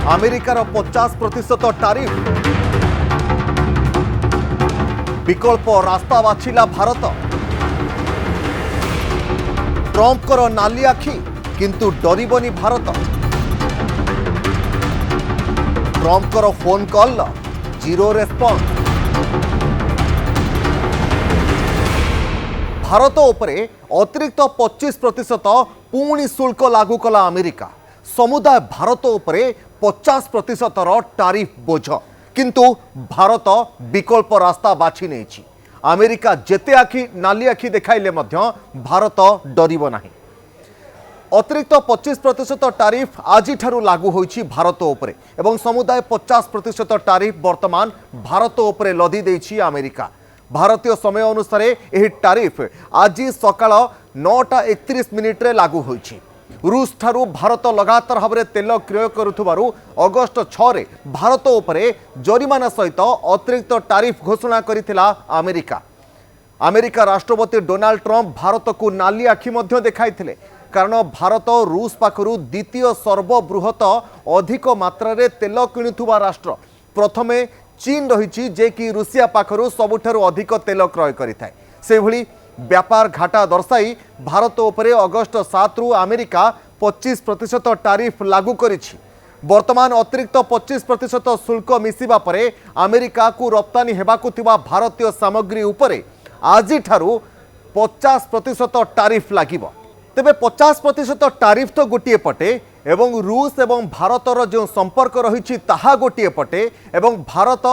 अमेरिकार 50% टारिफ विकल्प रास्ता बाछिला भारत। ट्रंपकर नाली आखि किंतु डरिबनी भारत। ट्रंपकर phone call zero response. Bharat उपरे अतिरिक्त 25% पुणी शुल्क लागू कला अमेरिका। समुदाय भारत उपरे 50% टारिफ बोझ किंतु भारत विकल्प रास्ता बाछि नेछि। अमेरिका जेते आखि नाली आखि देखाइले मध्य भारत डरिबो नाही। अतिरिक्त 25% टारिफ आज लागू होइछि भारत उपरे एवं समुदाय 50% टारिफ वर्तमान भारत उपरे लदी देछि अमेरिका। भारतीय समय अनुसार यह टारिफ आज सकाळ 9:31 लागू होइछि। रूस ठारू भारत लगातार भाव में तेल क्रय करुथुबारु अगस्ट 6 रे भारत उपरे जरिमाना सहित अतिरिक्त टारिफ घोषणा करिथिला अमेरिका। अमेरिका राष्ट्रपति डोनाल्ड ट्रंप भारत को नाली आखि मध्य देखाइथिले कारण भारत रूस पाखरु द्वितीय सर्वबृहत अधिक मात्रा रे तेल किणुथुबा राष्ट्र। प्रथमे चीन रही जे कि रूसिया पाखरु सबुठारु अधिक तेल क्रय करिथाय। से भली व्यापार घाटा दर्शाई भारत उपरे अगस्ट 7 रु अमेरिका 25% टारिफ लागू करिछि। वर्तमान अतिरिक्त 25% शुल्क मिसिबा परे अमेरिका को रप्तानी हेबाकु थिबा भारतीय सामग्री उपरे आजि ठारू 50% टारिफ लागिबो। तेबे 50% टारिफ तो गोटे पटे एवं रूस एवं भारतर जो संपर्क रही ताहा गोटे पटे एवं भारत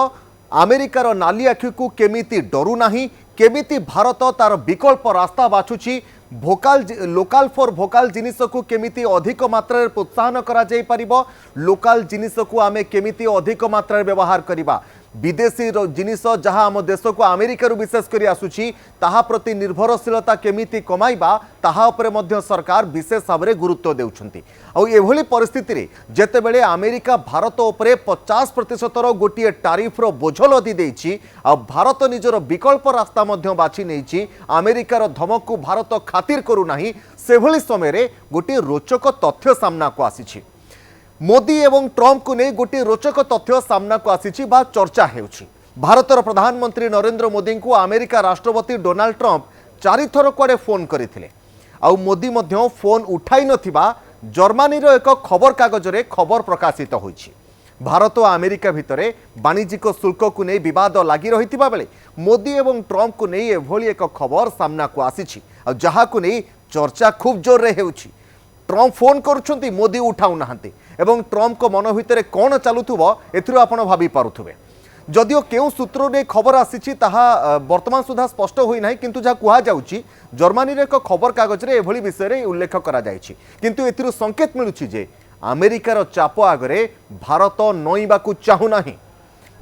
अमेरिकार नाली आखि को केमिति डरू नाही, केमिति भारत तार विकल्प रास्ता बाछुची, लोकाल फॉर भोकाल जिनिस को केमिति अधिक मात्रा प्रोत्साहन करा जाई परिबो, लोकाल जिनिस को आमे केमिति अधिक मात्रा व्यवहार करिबा, विदेशी जिनिस जहाँ आम देश को अमेरिकार विशेष कर आसुची ताहा प्रति निर्भरशीलता केमिति कमाइबा ताहा उपरे मध्य सरकार विशेष भाव में गुरुत्व देउछंती। आउ एभली परिस्थिति रे जेतेबेले अमेरिका भारत उपरे 50% गोटे टारिफ रो बोझ लदी देइछि आ भारत निजर विकल्प रास्ता मध्य बाछि नेइछि। अमेरिकार धमक को भारत खातिर करू नाही। सेभली समय रे गोटे रोचक तथ्य सामना को आसीछि। मोदी एवं ट्रंप को नहीं गोटे रोचक तथ्य सामना को आसी बा चर्चा हेउछि। भारतर प्रधानमंत्री नरेंद्र मोदी को अमेरिका राष्ट्रपति डोनाल्ड ट्रंप 4 थर कुआडे फोन करथिले आउ मोदी मध्य फोन उठाई नथिबा जर्मनी रो एक खबर कागज रे खबर प्रकाशित होइछि। भारत और अमेरिका भितरे वाणिज्यिक शुल्क को नहीं विवाद लगी रहितिबा बेले मोदी एवं ट्रंप को नहीं एभली एक खबर सामना को आसीछि आ जहा को नहीं चर्चा खूब जोर रे हेउछि। ट्रंप फोन करुछंती मोदी उठाउ नाहंती एवं ट्रंप को मन भितर कौन चलुथुबो एथिरो आपण भाबी पारुथुबे। जदिओ केउ सूत्र रे खबर आसीछि ताहा वर्तमान सुधा स्पष्ट होई नाही किंतु जा कुहा जाउछि जर्मनी रे एक खबर कागज रे एभली विषय रे उल्लेख करा जायछि किंतु एथिरो संकेत मिलुछि जे अमेरिकार चाप आगरे भारत नईबाकू चाहू नाही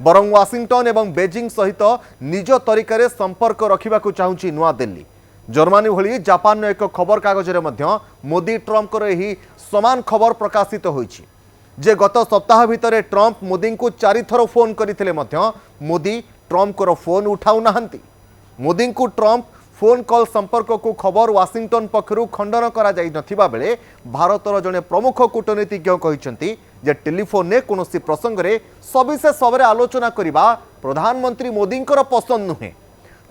बरं वाशिंगटन एवं बेजिंग सहित निज तरीका संपर्क रखिबाकू चाहूछि नुआ दिल्ली। जर्मनी भली जापान एक खबर कागज रे मध्य मोदी ट्रंप यही समान खबर प्रकाशित होइछि जे गत सप्ताह भितर ट्रंप मोदी को 4 थर फोन करथिले मध्य मोदी ट्रंप को फोन उठाउ नाहंती। मोदी को ट्रंप फोन कॉल संपर्क को खबर वाशिंगटन पक्षरु खंडन करा जाई नथिबा बेले भारतर जने प्रमुख कूटनीतिज्ञ कहिसंती जे टेलीफोन ने कोनोसी प्रसंग रे सविशेष सबरे आलोचना करिबा प्रधानमंत्री मोदींकर पसंद नुहे।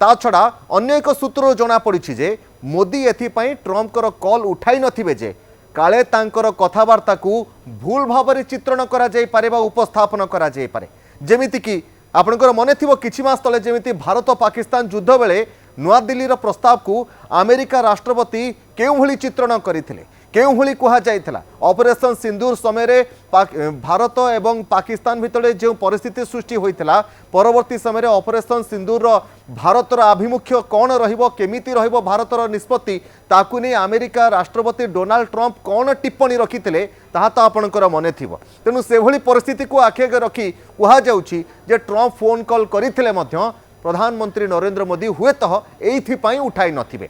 ता छड़ा अन्य एक सूत्र जना पड़ी जे मोदी एथिपाई ट्रंपकर कॉल उठाई नथिबे जे काले तांकर कथबार्ता को भूल भाव में चित्रण करा जाई पारे बा उपस्थापन करा जाई पारे। जेमिति कि आपनकर मने थिबो किछि मास तले जेमिति भारत पाकिस्तान युद्ध बेले नुआ दिल्लीर प्रस्ताव को अमेरिका राष्ट्रपति केउ भली चित्रण करिथिले, केउ भली कुहा जाइथिला। ऑपरेशन सिंदूर समय रे भारत एवं पाकिस्तान भितरे जो परिस्थिति सृष्टि होइथिला परवर्ती समय रे ऑपरेशन सिंदूर भारतर आभिमुख्य कौन रहिबो केमिति रहिबो भारतर निष्पत्ति ताकू नहीं अमेरिका राष्ट्रपति डोनाल्ड ट्रंप कौन टिप्पणी रखिथिले ताहा तो आपनकर मने थिबो। तेनु से भली परिस्थिति को आखे रखी कुहा जाउछि जे ट्रंप फोन कॉल करिथिले मध्य प्रधानमंत्री नरेंद्र मोदी हुए तो एइथिपाई उठाई नथिबे।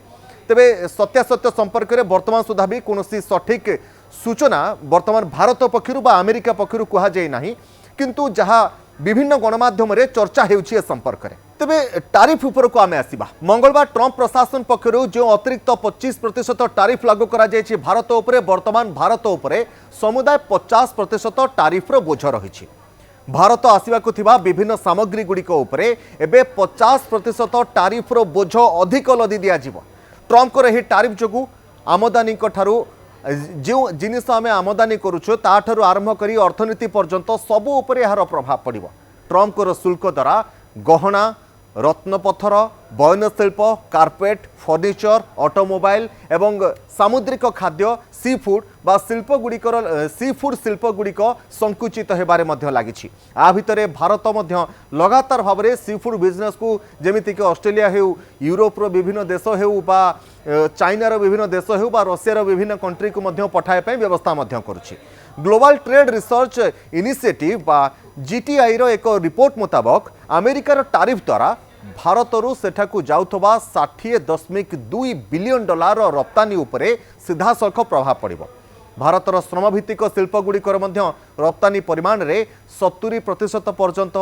तेबे सत्यासत्य संपर्क में वर्तमान सुधा भी कौन सठिक सूचना वर्तमान भारत पक्षरु बा अमेरिका पक्षरु कुहा जाय नाही किंतु जहाँ विभिन्न गणमाध्यम चर्चा होउछि ए संपर्क में। तेबे टारिफ उपरक आमे आसिबा। मंगलवार ट्रंप प्रशासन पक्षरु जो अतिरिक्त 25% टारिफ लागू करा जायछि भारत उपरे, वर्तमान भारत उपरे समुदाय 50% टारिफ रो बोझ रहिछि। भारत आसिबाकु थिबा विभिन्न सामग्री गुड़िक उपरे एबे 50% टारिफ रो बोझ अधिक लदी दिया जिवो। ट्रंप को रही टारिफ जोगु आमदानी ठारू जो जिनिस आम आमदानी करुछु ताठारू आरंभ करी अर्थनीति पर्यंत सबु उपरे यार प्रभाव पड़िबो। ट्रंप को शुल्क द्वारा गहना, रत्नपथर, बयनशिल्प, कार्पेट, फर्निचर, ऑटोमोबाइल एवं सामुद्रिक खाद्य सी फूड बा शिल्प गुड़िकर सी फूड शिल्प गुड़िक संकुचित होबारे मध्य लागिछि। आ भितरे भारत मध्य लगातार भाव में सी फूड बिजनेस को जेमितिक ऑस्ट्रेलिया हेउ, यूरोप रो विभिन्न देश हेउ बा चाइना रो विभिन्न देश हेउ बा रशिया रो विभिन्न कंट्री को मध्य पठाए पई व्यवस्था मध्य करुछि। ग्लोबल ट्रेड रिसर्च इनिशिएटिव बा जीटीआई रो एक रिपोर्ट मुताबक अमेरिकार टारिफ द्वारा भारतरू सेठाकू जाउथबा 60.2 बिलियन डॉलर रप्तानी उपरे सीधा सलख प्रभाव पड़िबो। भारतर श्रमभित्तिक शिल्प गुड़िकर मध्य रप्तानी परिमाण रे 70% पर्यंत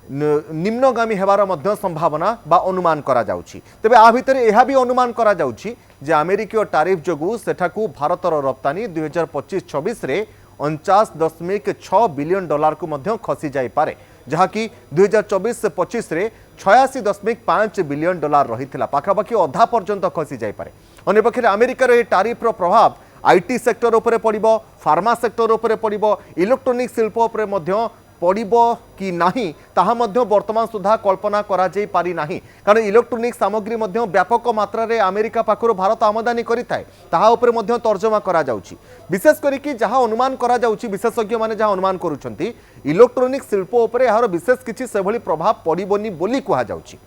निम्नगामी हेबार मध्य संभावना बा अनुमान करा जाउछि। तेबे आ भितरे एहा भी अनुमान करा जाउछि जे अमेरिकीय टारिफ जोगु सेठाकू भारतर रप्तानी 2025-26 रे 49.6 बिलियन डॉलर को मध्य खसी जाई पारे, जहाँकि 2024-25 रे 86.5 बिलियन डॉलर रही पाखापाखि अधा पर्यंत खसी जाई पारे। अन्यपक्षे अमेरिकार यह टारिफ प्रभाव आईटी सेक्टर उपरे पड़िबो, फार्मा सेक्टर उपरे पड़िबो, इलेक्ट्रोनिक शिल्प उपरे मध्य पड़िबो कि नाही ताहा मध्य वर्तमान सुधा कल्पना करा जाई पारि नाही। कारण इलेक्ट्रोनिक सामग्री मध्य व्यापक मात्रा रे अमेरिका पाखरो भारत आमदानी करिथाय, ताहा उपरे मध्य तर्जमा करा जाउछि। विशेष करिकि जहाँ अनुमान करा जाउछि, विशेषज्ञ माने जहाँ अनुमान करूछंती इलेक्ट्रोनिक शिल्प उपरे यार विशेष किछि सेभली प्रभाव पड़िबोनी बोली कहा जाउछि।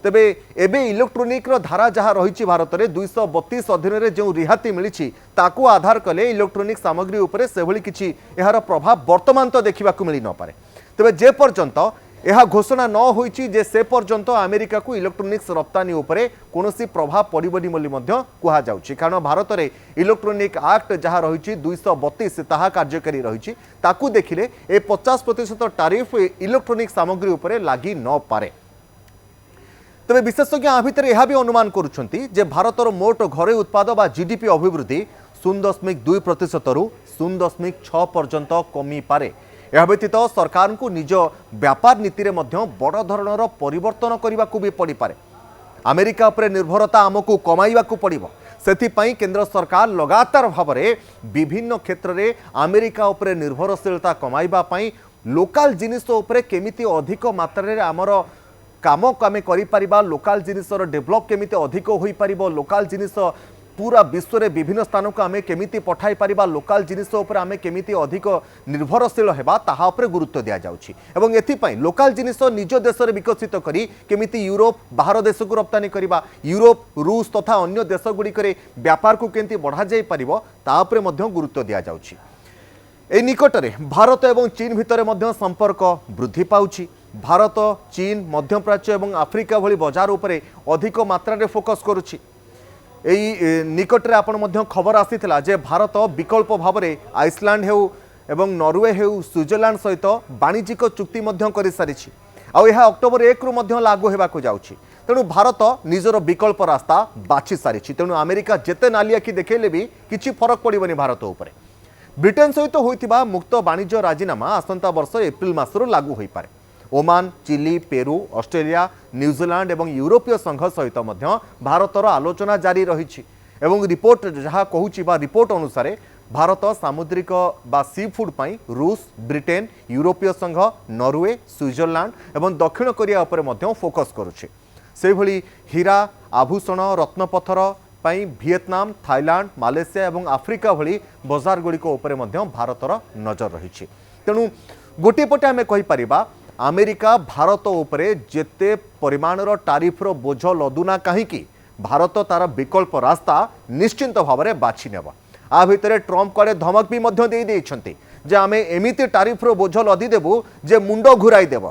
तेबे एबे इलेक्ट्रोनिक रो धारा जहाँ रही भारत में 232 अधीन में जो रिहाती मिली ताकू आधार कले इलेक्ट्रोनिक सामग्री उपरे सेभली किछि यार प्रभाव वर्तमान तो देखा मिल न पारे। तेबे जे पर्यंत यह घोषणा न होइछि जे से पर्यंत अमेरिका को इलेक्ट्रोनिक्स रप्तानी उपरे कोनोसी प्रभाव पड़िबोनी बोली मध्य कहा जाउछि। कारण भारत में इलेक्ट्रोनिक एक्ट जहाँ रही 232 ताहा कार्यकारी रही ताकू देखिले ए 50% टारिफ इलेक्ट्रोनिक सामग्री उपरे लागी न पारे। तेज विशेषज्ञ आ भितर यह भी अनुमान करुछंती जे भारतर मोट घरे उत्पाद बा जीडीपी अभिवृद्धि 0.2% रु 0.6 पर्यंत कमी पारे। यह व्यतीत सरकार को निज व्यापार नीति रे मध्य बड़ धरणर परिवर्तन करने को भी पड़ पारे। अमेरिका उपरे निर्भरता आमको कमाइबाकू पड़िबो। सेथिपाई केंद्र सरकार लगातार भाव में विभिन्न क्षेत्र में अमेरिका उपरे निर्भरशीलता कमाइबा पाई लोकल जिनिस उपरे केमिति अधिक मात्रा रे आमर काम आमे करि परिबा, लोकल जिनिसर डेभलप केमिति अधिक होई परिबो, लोकल जिनिस पूरा विश्व रे विभिन्न स्थान को आमे केमिति पठाई परिबा, लोकल जिनिस उपर आमे केमिति अधिक निर्भरशील हेबा ताहा उपर गुरुत्व दिया जाउछि। एवं एथिपाई लोकल जिनिस निज देश रे विकसित करी केमिति यूरोप बाहर देश को रप्तानी करिबा, यूरोप रूस तथा अन्य देश गुडी करे व्यापार को केमिति बढ़ा जाई परिबो ता उपर मध्य गुरुत्व दिया जाउछि। ए निकटरे भारत एवं चीन भितर मध्य संपर्क वृद्धि पाउछि। भारत चीन मध्यप्राच्य और आफ्रिका भली बजार उपरे अधिक मात्रा रे फोकस करुछि। एई निकटरे आपण मध्य खबर आसीथिला जे भारत विकल्प भाव में आइसलैंड हेउ एवं नॉर्वे हेउ स्विट्जरलैंड सहित वाणिज्यिक चुक्ति मध्य करि सारिछि। आ यह अक्टोबर 1 रु मध्य लागू हेबाकू जाउछि। तेणु भारत निजर विकल्प रास्ता बाछि सारिछि। तेणु अमेरिका जेते नालियाखी देखैले भी किछि फरक पड़िबनी भारत उपरे। ब्रिटेन सहित होइतिबा मुक्त वाणिज्य राजीनामा आसंता वर्ष एप्रिल मासरू लागू होई पारे। Oman, Chile, Peru, Australia, New Zealand एवं यूरोपीय संघ सहित मध्य भारतर आलोचना जारी रही। एवं रिपोर्ट जहाँ कहूँ बा रिपोर्ट अनुसार भारत सामुद्रिक बा सी फूड पाई रूस, ब्रिटेन, यूरोपीय संघ, नॉर्वे, स्विट्जरलैंड एवं दक्षिण कोरिया उपरे मध्य फोकस करुछे। से भली हीरा, आभूषण, रत्नपथर पाई वियतनाम, थाईलैंड, मालेशिया एवं आफ्रिका भली बजार गुड़िक उपरे मध्य भारतर नजर रही। तेणु गोटे पटे आमे कहि परिबा अमेरिका भारत उपरे जेते परिमाणर टारिफर बोझ लदुना कहीं भारत तार विकल्प रास्ता निश्चिंत भाव में बाछि नेबा। आ भितर ट्रंप कड़े धमक भी मध्य दे देइछंती जे आमे एमिति टारिफर बोझ लदी देबु जे मुंड घुराई देब।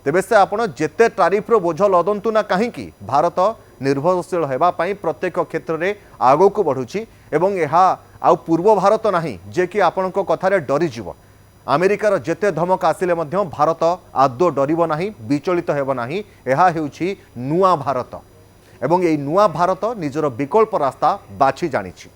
तेबे से आपण जेते टारिफर बोझ लदंतु ना कहीं भारत निर्भरशील हेबा पई प्रत्येक क्षेत्र में आगो को बढ़ुछि एवं यह आउ पूर्व भारत नाही जे कि आपणको कथारे डरी जीव। अमेरिकार जेते धमक आसिले मध्य भारत आदौ डरिब नाही, विचलित हेब नाही। एहा हेउछि नुआ भारत एवं एई नुआ भारत निजर विकल्प रास्ता बाछि जानिछि।